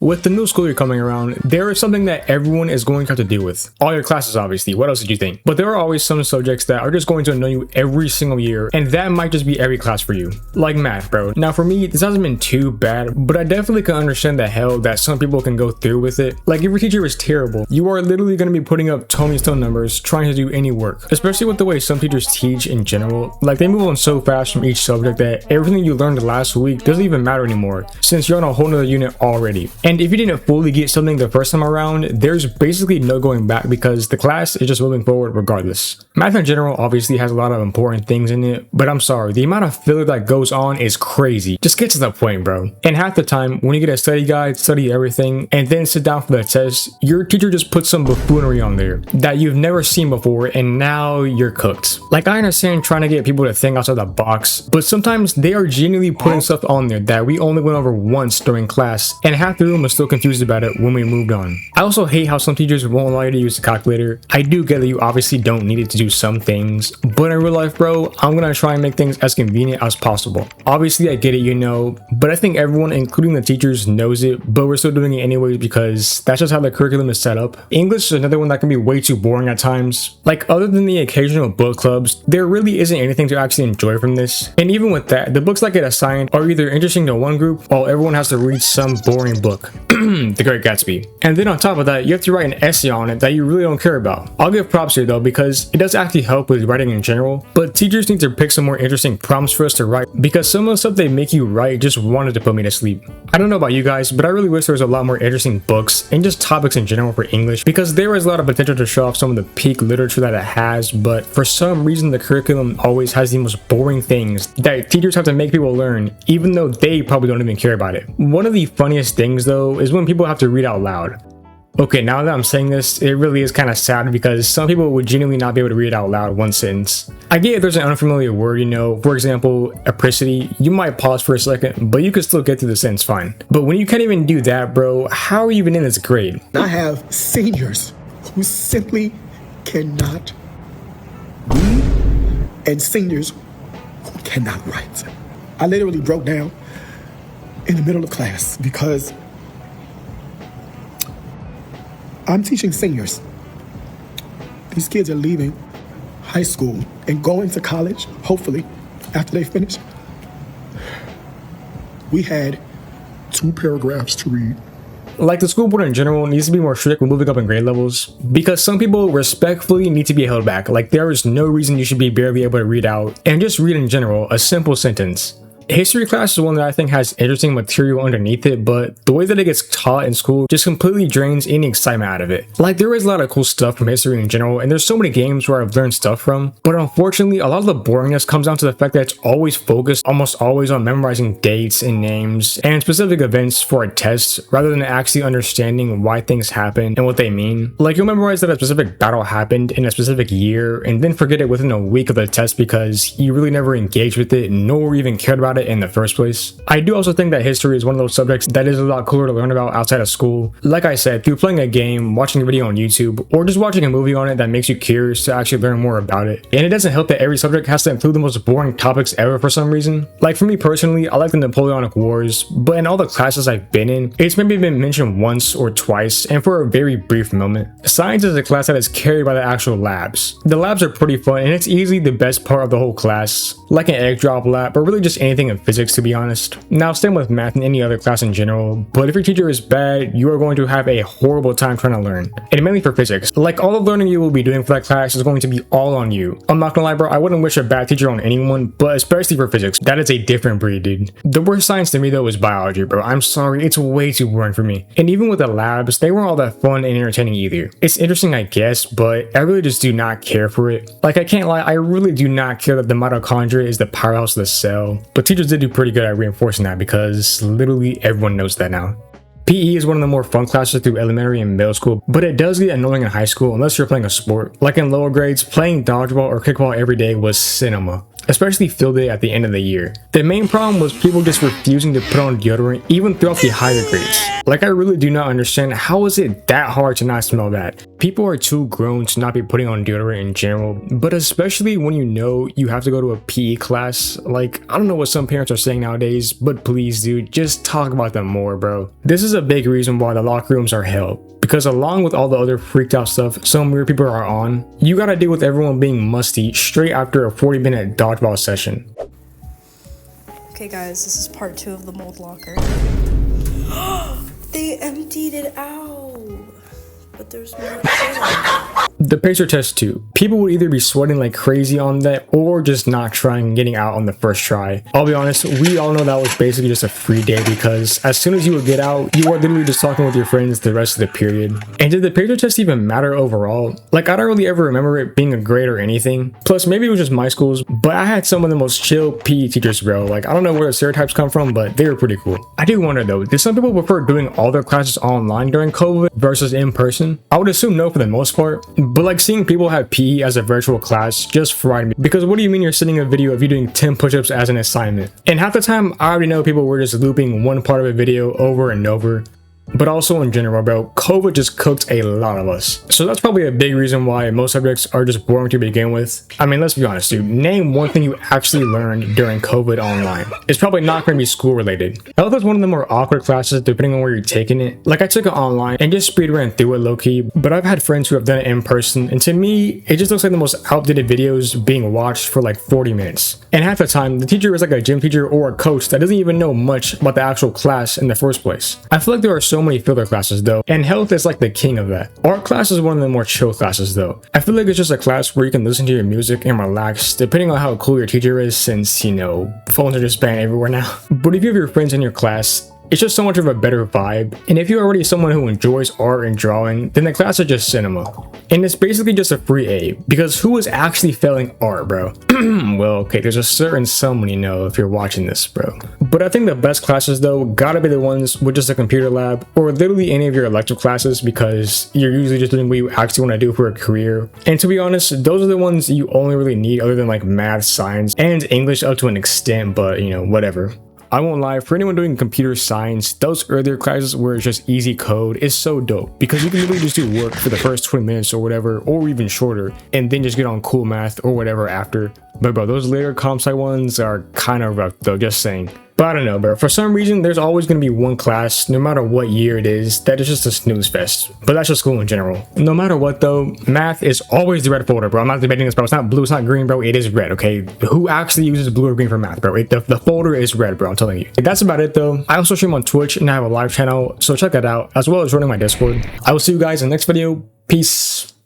With the new school year coming around, there is something that everyone is going to have to deal with. All your classes, obviously. What else did you think? But there are always some subjects that are just going to annoy you every single year, and that might just be every class for you. Like math, bro. Now for me, this hasn't been too bad, but I definitely can understand the hell that some people can go through with it. Like if your teacher is terrible, you are literally going to be putting up Tony Stone numbers trying to do any work. Especially with the way some teachers teach in general. Like they move on so fast from each subject that everything you learned last week doesn't even matter anymore, since you're on a whole nother unit already. And if you didn't fully get something the first time around, there's basically no going back because the class is just moving forward regardless. Math in general obviously has a lot of important things in it, but I'm sorry, the amount of filler that goes on is crazy. Just get to the point, bro. And half the time, when you get a study guide, study everything, and then sit down for the test, your teacher just puts some buffoonery on there that you've never seen before, and now you're cooked. Like I understand trying to get people to think outside the box, but sometimes they are genuinely putting stuff on there that we only went over once during class, and half the room was still confused about it when we moved on. I also hate how some teachers won't allow you to use the calculator. I do get that you obviously don't need it to do some things, but in real life, bro, I'm gonna try and make things as convenient as possible. Obviously, I get it, you know, but I think everyone, including the teachers, knows it, but we're still doing it anyways because that's just how the curriculum is set up. English is another one that can be way too boring at times. Like, other than the occasional book clubs, there really isn't anything to actually enjoy from this. And even with that, the books that get assigned are either interesting to one group, while everyone has to read some boring book. The Great Gatsby. And then on top of that, you have to write an essay on it that you really don't care about. I'll give props here though, because it does actually help with writing in general, but teachers need to pick some more interesting prompts for us to write, because some of the stuff they make you write just wanted to put me to sleep. I don't know about you guys, but I really wish there was a lot more interesting books and just topics in general for English, because there is a lot of potential to show off some of the peak literature that it has, but for some reason the curriculum always has the most boring things that teachers have to make people learn, even though they probably don't even care about it. One of the funniest things though is when people have to read out loud. Okay, now that I'm saying this, it really is kind of sad because some people would genuinely not be able to read out loud one sentence. I get if there's an unfamiliar word, you know, for example, apricity, you might pause for a second, but you can still get through the sentence fine. But when you can't even do that, bro, how are you even in this grade? I have seniors who simply cannot read and seniors who cannot write. I literally broke down in the middle of class because I'm teaching seniors. These kids are leaving high school and going to college, hopefully, after they finish. We had 2 paragraphs to read. Like the school board in general needs to be more strict with moving up in grade levels, because some people respectfully need to be held back. Like there is no reason you should be barely able to read out, and just read in general, a simple sentence. History class is one that I think has interesting material underneath it, but the way that it gets taught in school just completely drains any excitement out of it. Like there is a lot of cool stuff from history in general, and there's so many games where I've learned stuff from, but unfortunately a lot of the boringness comes down to the fact that it's always focused almost always on memorizing dates and names and specific events for a test rather than actually understanding why things happen and what they mean. Like you'll memorize that a specific battle happened in a specific year and then forget it within a week of the test because you really never engaged with it nor even cared about it in the first place. I do also think that history is one of those subjects that is a lot cooler to learn about outside of school. Like I said, through playing a game, watching a video on YouTube, or just watching a movie on it that makes you curious to actually learn more about it. And it doesn't help that every subject has to include the most boring topics ever for some reason. Like for me personally, I like the Napoleonic Wars, but in all the classes I've been in, it's maybe been mentioned once or twice and for a very brief moment. Science is a class that is carried by the actual labs. The labs are pretty fun and it's easily the best part of the whole class. Like an egg drop lab, or really just anything in physics to be honest. Now same with math and any other class in general, but if your teacher is bad, you are going to have a horrible time trying to learn. And mainly for physics. Like all the learning you will be doing for that class is going to be all on you. I'm not gonna lie bro, I wouldn't wish a bad teacher on anyone, but especially for physics, that is a different breed dude. The worst science to me though is biology bro, I'm sorry, it's way too boring for me. And even with the labs, they weren't all that fun and entertaining either. It's interesting I guess, but I really just do not care for it. Like I can't lie, I really do not care that the mitochondria is the powerhouse of the cell, but teachers did do pretty good at reinforcing that because literally everyone knows that now. PE is one of the more fun classes through elementary and middle school, but it does get annoying in high school unless you're playing a sport. Like in lower grades, playing dodgeball or kickball every day was cinema. especially field day at the end of the year. The main problem was people just refusing to put on deodorant even throughout the higher grades. Like, I really do not understand, how is it that hard to not smell that? People are too grown to not be putting on deodorant in general, but especially when you know you have to go to a PE class. Like, I don't know what some parents are saying nowadays, but please dude, just talk about them more, bro. This is a big reason why the locker rooms are hell. Because along with all the other freaked out stuff some weird people are on, you gotta deal with everyone being musty straight after a 40-minute dodgeball session. Okay guys, this is part 2 of the mold locker. They emptied it out, but there's more. The pacer test too. People would either be sweating like crazy on that or just not trying and getting out on the first try. I'll be honest, we all know that was basically just a free day because as soon as you would get out, you were literally just talking with your friends the rest of the period. And did the pacer test even matter overall? Like, I don't really ever remember it being a grade or anything. Plus, maybe it was just my schools, but I had some of the most chill PE teachers, bro. Like, I don't know where the stereotypes come from, but they were pretty cool. I do wonder though, did some people prefer doing all their classes online during COVID versus in person? I would assume no for the most part. But like, seeing people have PE as a virtual class just fried me, because what do you mean you're sending a video of you doing 10 push-ups as an assignment? And half the time I already know people were just looping one part of a video over and over. But also in general, bro, COVID just cooked a lot of us. So that's probably a big reason why most subjects are just boring to begin with. I mean, let's be honest, dude. Name one thing you actually learned during COVID online. It's probably not going to be school related. Health is one of the more awkward classes depending on where you're taking it. Like, I took it online and just speed ran through it low-key, but I've had friends who have done it in person, and to me, it just looks like the most outdated videos being watched for like 40 minutes. And half the time, the teacher is like a gym teacher or a coach that doesn't even know much about the actual class in the first place. I feel like there are so many filler classes though, and health is like the king of that. Art class is one of the more chill classes though. I feel like it's just a class where you can listen to your music and relax depending on how cool your teacher is, since, you know, phones are just banned everywhere now. But if you have your friends in your class, it's just so much of a better vibe. And if you're already someone who enjoys art and drawing, then the class is just cinema. And it's basically just a free A, because who is actually failing art, bro? Well, okay, there's a certain someone you know if you're watching this, bro. But I think the best classes though gotta be the ones with just a computer lab or literally any of your elective classes, because you're usually just doing what you actually want to do for a career. And to be honest, those are the ones you only really need other than like math, science, and English up to an extent, but you know, whatever. I won't lie, for anyone doing computer science, those earlier classes where it's just easy code is so dope, because you can literally just do work for the first 20 minutes or whatever, or even shorter, and then just get on cool math or whatever after. But bro, those later comp sci ones are kind of rough though, just saying. But I don't know, bro. For some reason, there's always going to be one class, no matter what year it is, that is just a snooze fest. But that's just school in general. No matter what, though, math is always the red folder, bro. I'm not debating this, bro. It's not blue, it's not green, bro. It is red, okay? Who actually uses blue or green for math, bro? The folder is red, bro. I'm telling you. That's about it, though. I also stream on Twitch, and I have a live channel, so check that out, as well as running my Discord. I will see you guys in the next video. Peace.